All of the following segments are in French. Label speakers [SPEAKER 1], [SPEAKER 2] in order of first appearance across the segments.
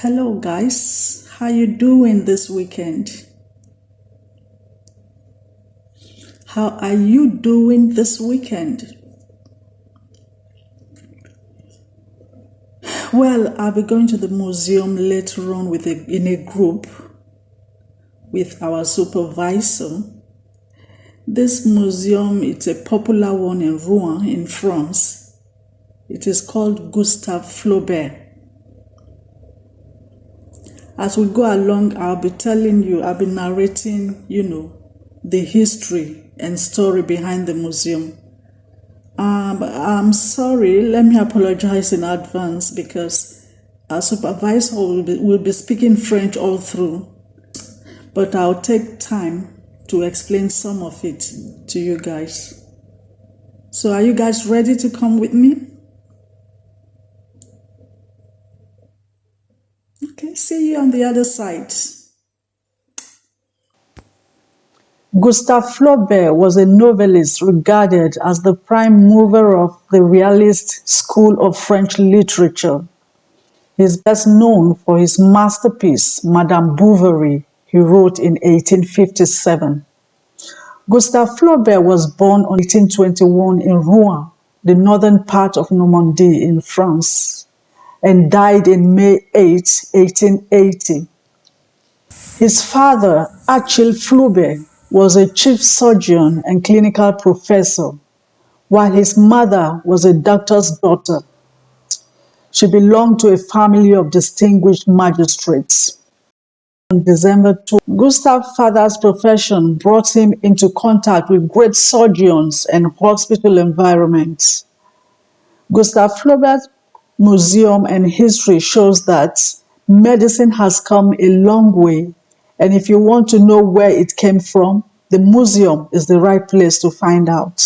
[SPEAKER 1] Hello guys, how you doing this weekend? How are you doing this weekend? Well, I'll be going to the museum later on in a group with our supervisor. This museum, it's a popular one in Rouen in France. It is called Gustave Flaubert. As we go along, I'll be narrating, the history and story behind the museum. I'm sorry, let me apologize in advance because our supervisor will be speaking French all through, but I'll take time to explain some of it to you guys. So are you guys ready to come with me? Okay, see you on the other side. Gustave Flaubert was a novelist regarded as the prime mover of the realist school of French literature. He is best known for his masterpiece, Madame Bovary, he wrote in 1857. Gustave Flaubert was born in 1821 in Rouen, the northern part of Normandy in France, and died in May 8, 1880. His father, Achille Flaubert, was a chief surgeon and clinical professor, while his mother was a doctor's daughter. She belonged to a family of distinguished magistrates. On December 2, Gustave's father's profession brought him into contact with great surgeons and hospital environments. Gustave Flaubert's museum and history shows that medicine has come a long way, and if you want to know where it came from, the museum is the right place to find out.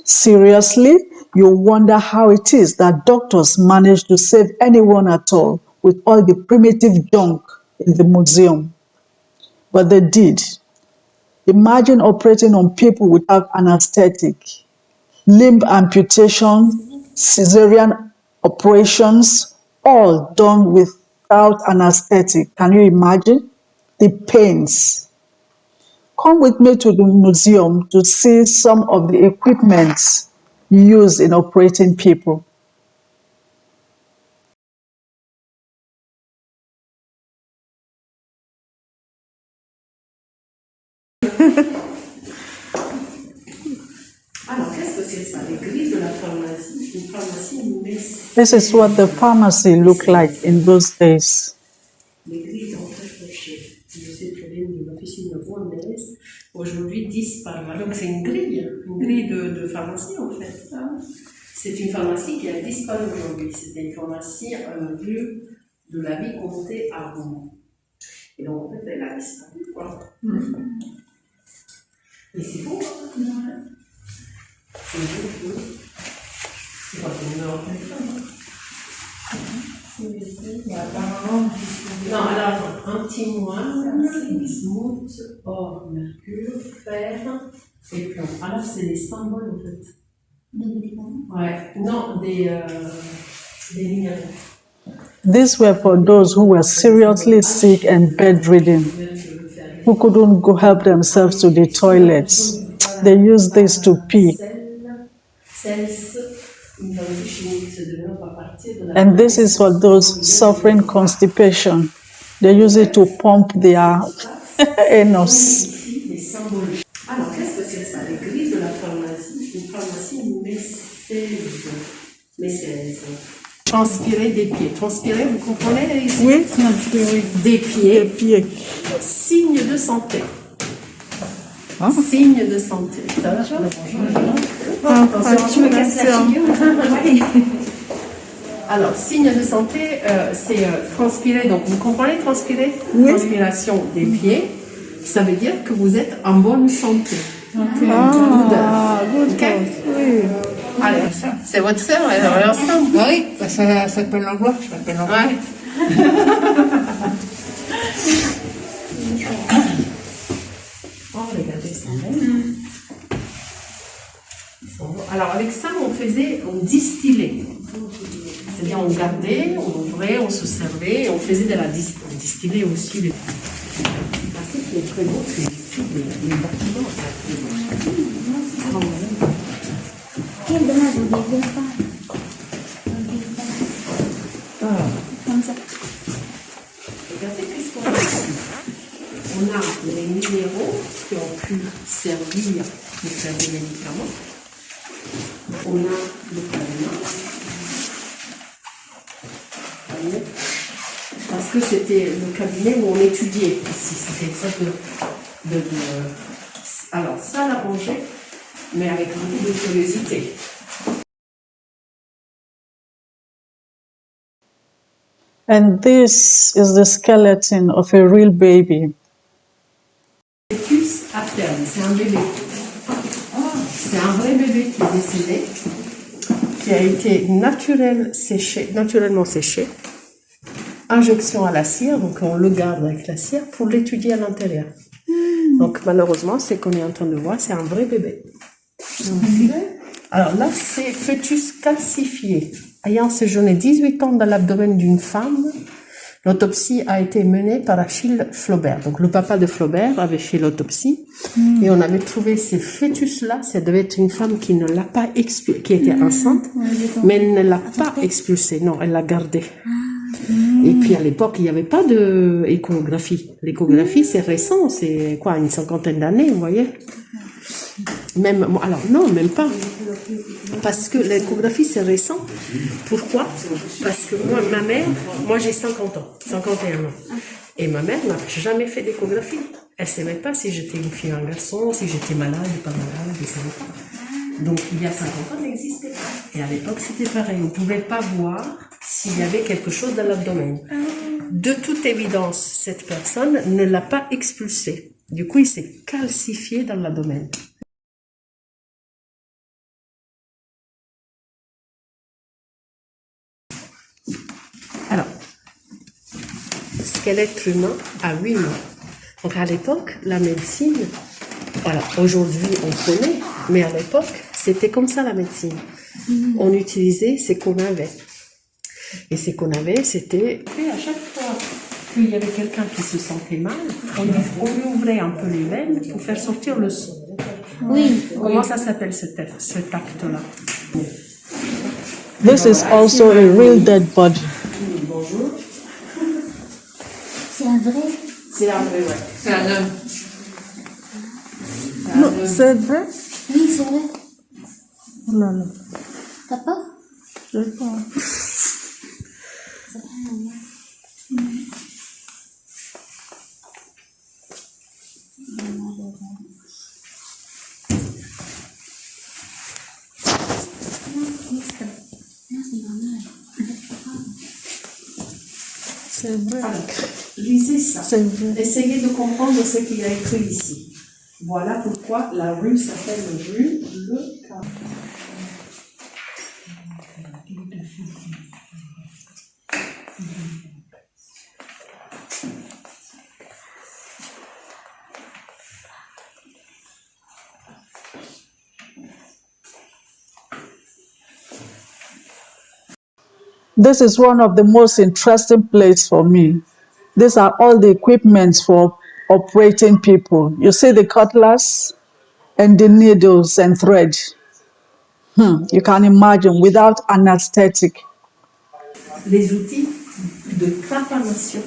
[SPEAKER 1] Seriously, you'll wonder how it is that doctors manage to save anyone at all with all the primitive junk in the museum. But they did. Imagine operating on people without anesthetic, limb amputation, cesarean operations, all done without anesthetic. Can you imagine the pains? Come with me to the museum to see some of the equipment used in operating people. This is what the pharmacy looked like in those days.
[SPEAKER 2] Aujourd'hui disparaît. Donc c'est une grille de pharmacie en fait. C'est une pharmacie qui a disparu aujourd'hui. C'était une pharmacie vue de la vie comptée à Rouen. Et donc en fait elle a disparu quoi. Et c'est beau. C'est beau. C'est pas comme une heure de téléphone. Non, alors, un petit moine, bismuth, or, mercure, fer et plomb. Alors, c'est des symboles en fait. Des médicaments? Ouais, non, des minéraux.
[SPEAKER 1] These were for those who were seriously sick and bedridden, who couldn't go help themselves to the toilets. They used this to pee. And this is for those suffering constipation. They use it to pump their anus.
[SPEAKER 2] Alors, qu'est-ce que c'est ça? Les grilles de la pharmacie. Une pharmacie messéaise. Transpirer des pieds. Transpirer, vous comprenez ici?
[SPEAKER 1] Oui, transpirer.
[SPEAKER 2] Des pieds.
[SPEAKER 1] Des pieds.
[SPEAKER 2] Signe de santé.
[SPEAKER 1] Hein?
[SPEAKER 2] Signe de santé. Ça va, bonjour. Attention,
[SPEAKER 1] je me casse la figure.
[SPEAKER 2] Alors, signe de santé, c'est transpirer. Donc, vous comprenez transpirer?
[SPEAKER 1] Oui.
[SPEAKER 2] Transpiration des pieds. Ça veut dire que vous êtes en bonne santé.
[SPEAKER 1] good.
[SPEAKER 2] Okay.
[SPEAKER 1] Oui.
[SPEAKER 2] Allez, c'est votre sœur, elle ressemble.
[SPEAKER 3] Oui, ça s'appelle l'anglais, je m'appelle l'anglais.
[SPEAKER 2] Ouais. Oh, regardez ça. Ils sont beaux. Alors, avec ça, on distillait. C'est-à-dire on gardait, on ouvrait, on se servait, et on faisait de la distillée aussi. Ce qui est très beau, c'est les bâtiments.
[SPEAKER 4] Quel dommage, on ne les voit pas. Comme ça.
[SPEAKER 2] Regardez qu'est-ce qu'on a ici. On a les minéraux qui ont pu servir pour faire des médicaments. On a le cabinet. Parce que c'était le cabinet où on étudiait ici. C'était une sorte de... Alors, ça, la rangée, mais avec beaucoup de curiosité.
[SPEAKER 1] And this is the skeleton of a real baby.
[SPEAKER 2] Fœtus à terme, c'est un bébé. C'est un vrai bébé qui est décédé, qui a été naturellement séché. Injection à la cire, donc on le garde avec la cire pour l'étudier à l'intérieur. Donc malheureusement, ce qu'on est en train de voir, c'est un vrai bébé. Alors là, c'est fœtus calcifié, ayant séjourné 18 ans dans l'abdomen d'une femme. L'autopsie a été menée par Achille Flaubert. Donc le papa de Flaubert avait fait l'autopsie et on avait trouvé ces fœtus-là. Ça devait être une femme qui ne l'a pas expulsé, qui était enceinte, mais elle ne l'a pas expulsé. Non, elle l'a gardé. Et puis à l'époque, il n'y avait pas d'échographie. L'échographie, c'est récent, c'est quoi, une cinquantaine d'années, vous voyez? Même, alors non, même pas. Parce que l'échographie, c'est récent. Pourquoi? Parce que moi, ma mère, moi j'ai 50 ans, 51 ans. Et ma mère n'a jamais fait d'échographie. Elle ne savait pas si j'étais une fille ou un garçon, si j'étais malade ou pas malade, elle ne savait pas. Donc il y a 50 ans, elle n'existait pas. Et à l'époque, c'était pareil. On ne pouvait pas voir s'il y avait quelque chose dans l'abdomen. De toute évidence, cette personne ne l'a pas expulsé. Du coup, il s'est calcifié dans l'abdomen. Alors, squelette humain à 8 mois. Donc à l'époque, la médecine, voilà, aujourd'hui on connaît, mais à l'époque, c'était comme ça la médecine. On utilisait ce qu'on avait. Et ce qu'on avait, c'était que à chaque fois qu'il y avait quelqu'un qui se sentait mal, on lui ouvrait un peu les veines pour faire sortir le sang.
[SPEAKER 4] Oui.
[SPEAKER 2] Comment ça s'appelle cet acte-là?
[SPEAKER 1] This is also a real dead body.
[SPEAKER 2] Bonjour.
[SPEAKER 4] C'est un vrai.
[SPEAKER 2] C'est un vrai, ouais.
[SPEAKER 3] C'est un homme.
[SPEAKER 1] No, c'est vrai?
[SPEAKER 4] Oui, c'est vrai.
[SPEAKER 1] Oh là là.
[SPEAKER 4] T'as pas?
[SPEAKER 1] Je sais pas. C'est vrai.
[SPEAKER 2] Alors, lisez ça.
[SPEAKER 1] C'est vrai.
[SPEAKER 2] Essayez de comprendre ce qu'il y a écrit ici. Voilà pourquoi la rue s'appelle rue Le Carreau.
[SPEAKER 1] This is one of the most interesting places for me. These are all the equipments for operating people. You see the cutlass and the needles and thread. You can imagine without anesthetic.
[SPEAKER 2] Les outils de crapanation.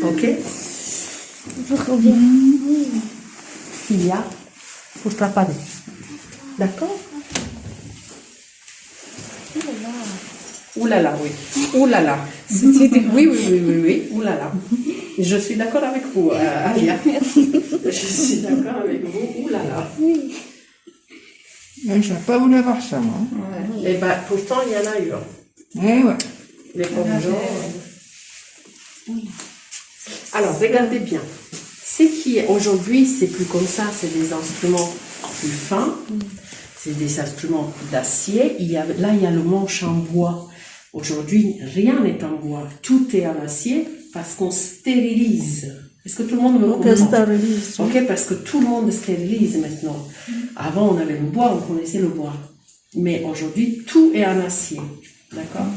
[SPEAKER 2] Ok? Il y a pour trapaner. D'accord? Ouh là là, oui. Ouh là là. Oui. Ouh là là. Je suis d'accord avec vous, Alia. Je suis d'accord avec vous. Ouh là là.
[SPEAKER 3] Je n'ai pas voulu voir ça, moi.
[SPEAKER 2] Et ben, pourtant, il y en a eu.
[SPEAKER 3] Eh ouais.
[SPEAKER 2] Les pauvres gens. Alors, regardez bien. Ce qui est aujourd'hui, c'est plus comme ça, c'est des instruments plus fins, c'est des instruments d'acier. Là, il y a le manche en bois. Aujourd'hui, rien n'est en bois, tout est en acier parce qu'on stérilise. Est-ce que tout le monde me comprend? Ok, parce que tout le monde stérilise maintenant. Avant, on avait le bois, on connaissait le bois. Mais aujourd'hui, tout est en acier. D'accord?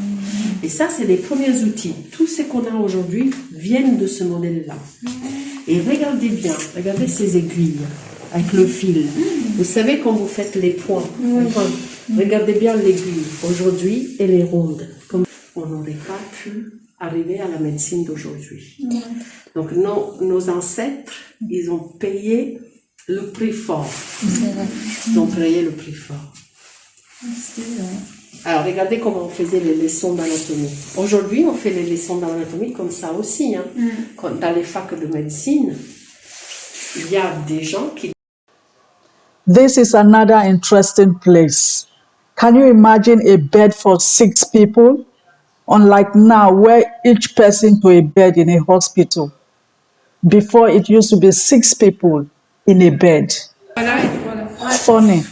[SPEAKER 2] Et ça, c'est les premiers outils. Tout ce qu'on a aujourd'hui viennent de ce modèle-là. Et regardez bien, regardez ces aiguilles avec le fil. Vous savez quand vous faites les points, regardez bien l'aiguille. Aujourd'hui, elle est ronde. Comme on n'aurait pas pu arriver à la médecine d'aujourd'hui. Donc nos ancêtres, ils ont payé le prix fort. Ils ont payé le prix fort. Alors, regardez comment on faisait les leçons d'anatomie. Aujourd'hui, on fait les leçons d'anatomie comme ça aussi. Hein. Dans les facs de médecine, il y a des gens qui...
[SPEAKER 1] This is another interesting place. Can you imagine a bed for 6 people? Unlike now, where each person to a bed in a hospital. Before, it used to be 6 people in a bed.
[SPEAKER 3] Voilà, et voilà.
[SPEAKER 1] Funny.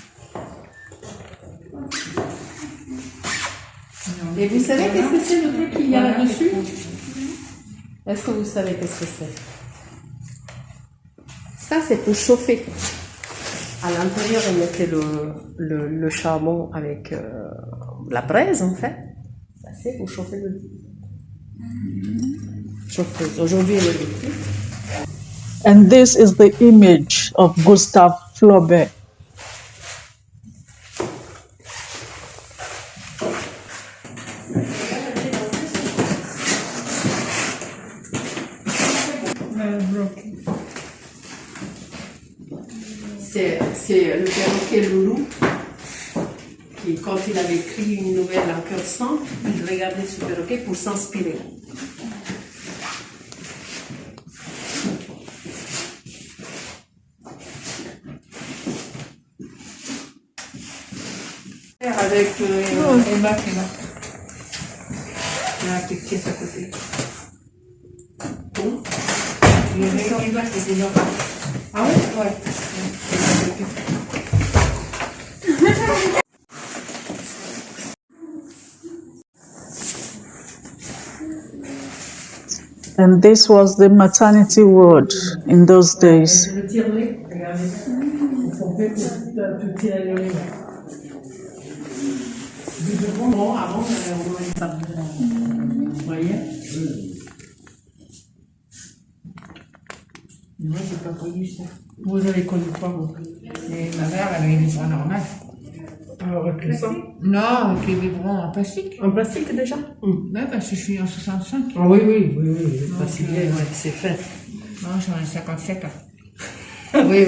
[SPEAKER 2] Et vous savez qu'est-ce que c'est le truc qu'il y a là-dessus? Est-ce que vous savez qu'est-ce que c'est? Ça, c'est pour chauffer. À l'intérieur, on mettait le charbon avec la braise, en fait. Ça, c'est pour chauffer le lit. Chauffeuse. Aujourd'hui, elle est électrique.
[SPEAKER 1] And this is the image of Gustave Flaubert.
[SPEAKER 2] C'est le perroquet Loulou qui, quand il avait écrit une nouvelle en cœur sang, il regardait ce perroquet pour s'inspirer.
[SPEAKER 3] Avec Emma qui est là. Il y a un petit pièce à côté.
[SPEAKER 2] Bon.
[SPEAKER 3] Il y avait Emma qui était là.
[SPEAKER 2] Ah ouais?
[SPEAKER 3] Ouais.
[SPEAKER 1] And this was the maternity ward in those days.
[SPEAKER 2] Le tire-lait, regardez. Ils sont faits pour tirer le lait. Bon, avant, on aurait pas. Vous voyez?
[SPEAKER 3] Moi, j'ai pas connu ça.
[SPEAKER 2] Vous avez connu quoi, vous?
[SPEAKER 3] Et ma mère, elle avait des biberons normales.
[SPEAKER 2] Avec le sang?
[SPEAKER 3] Non, avec les biberons en plastique.
[SPEAKER 2] En plastique déjà?
[SPEAKER 3] Ouais, parce que je suis en 65.
[SPEAKER 2] Ah oui, le plastique, ouais, c'est fait.
[SPEAKER 3] Non, j'en ai 57 ans. Oui.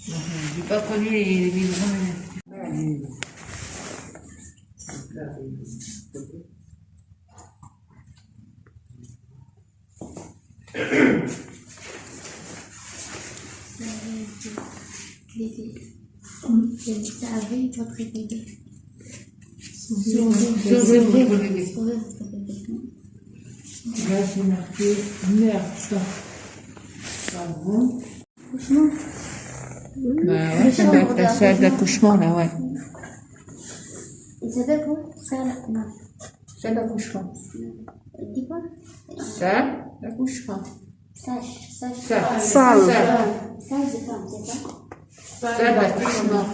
[SPEAKER 3] Donc, j'ai pas connu les biberons.
[SPEAKER 4] Ça avait votre bébé.
[SPEAKER 3] Sauvez votre bébé.
[SPEAKER 4] Sauvez votre bébé.
[SPEAKER 3] Là, c'est marqué merde. Savon.
[SPEAKER 4] Franchement,
[SPEAKER 3] Bah ouais, ça doit être la salle d'accouchement, là, ouais.
[SPEAKER 4] il s'appelle quoi? Salle. Non.
[SPEAKER 3] Salle d'accouchement.
[SPEAKER 4] Dis quoi?
[SPEAKER 3] Salle d'accouchement.
[SPEAKER 4] Sage.
[SPEAKER 3] Salle.
[SPEAKER 1] Salle.
[SPEAKER 4] Sage de femme, c'est ça?
[SPEAKER 3] Salle d'accouchement.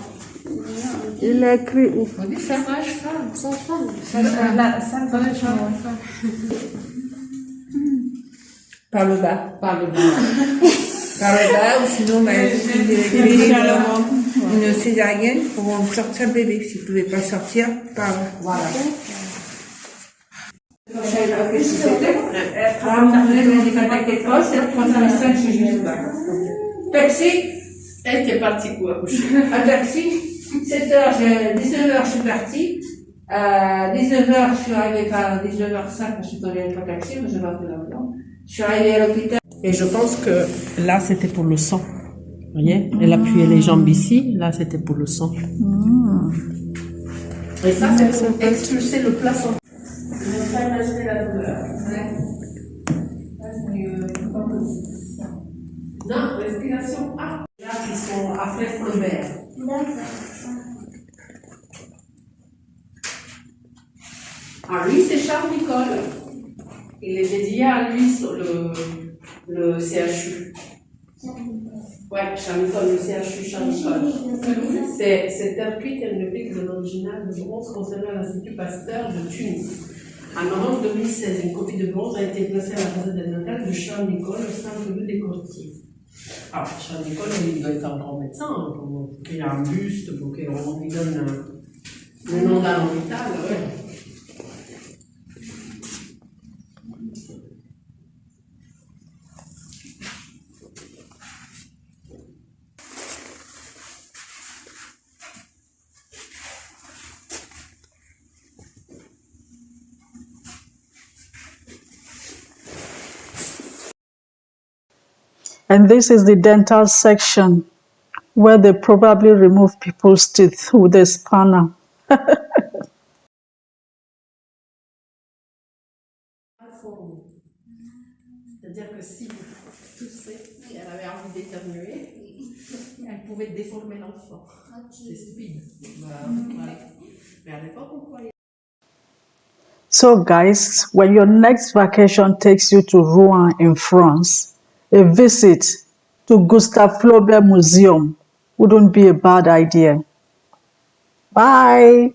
[SPEAKER 1] Il a écrit où?
[SPEAKER 3] On dit ça?
[SPEAKER 4] Sage-femme.
[SPEAKER 3] La salle d'accouchement. Par le bas. Par le bas, ou sinon, une césarienne pour sortir le bébé. Si vous ne pouvez pas sortir, par là. Voilà. Je savais pas qu'est-ce que c'était. Elle dit pas t'inquiète pas, c'est le 35 chez Jésus. Taxi.
[SPEAKER 2] Elle était partie pour accoucher.
[SPEAKER 3] Un taxi. 7h, 19h, je suis partie. 19h, je suis arrivée par 19h05, je suis tombée avec un taxi, mais je vais appeler l'avion. Je suis arrivée à l'hôpital.
[SPEAKER 2] Et je pense que là, c'était pour le sang. Vous voyez? Elle appuyait les jambes ici, là, c'était pour le sang. Et ça, c'est pour expulser le placenta. Je ne peux pas imaginer la douleur. Non, respiration. Ah, là, qui sont après Flaubert.
[SPEAKER 4] D'accord.
[SPEAKER 2] Ah, lui, c'est Charles Nicole. Il est dédié à lui sur le CHU. Ouais, Charles-Nicole, le CHU Charles-Nicole. C'est terre cuite et une réplique de l'original de bronze conservé à l'Institut Pasteur de Tunis. En novembre 2016, une copie de bronze a été placée à la façade natale de Charles-Nicole au centre rue des Courtiers. Alors, Charles-Nicole, il doit être un grand médecin, hein, pour qu'il y ait un buste, pour qu'on lui donne le nom d'un hôpital. Ouais.
[SPEAKER 1] And this is the dental section where they probably remove people's teeth with a spanner.
[SPEAKER 2] C'est-à-dire que si vous toussez et elle avait envie d'éternuer, elle pouvait déformer l'enfant. C'est stupide. Voilà. Mais à l'époque, on croyait.
[SPEAKER 1] So guys, when your next vacation takes you to Rouen in France, a visit to Gustave Flaubert Museum wouldn't be a bad idea. Bye!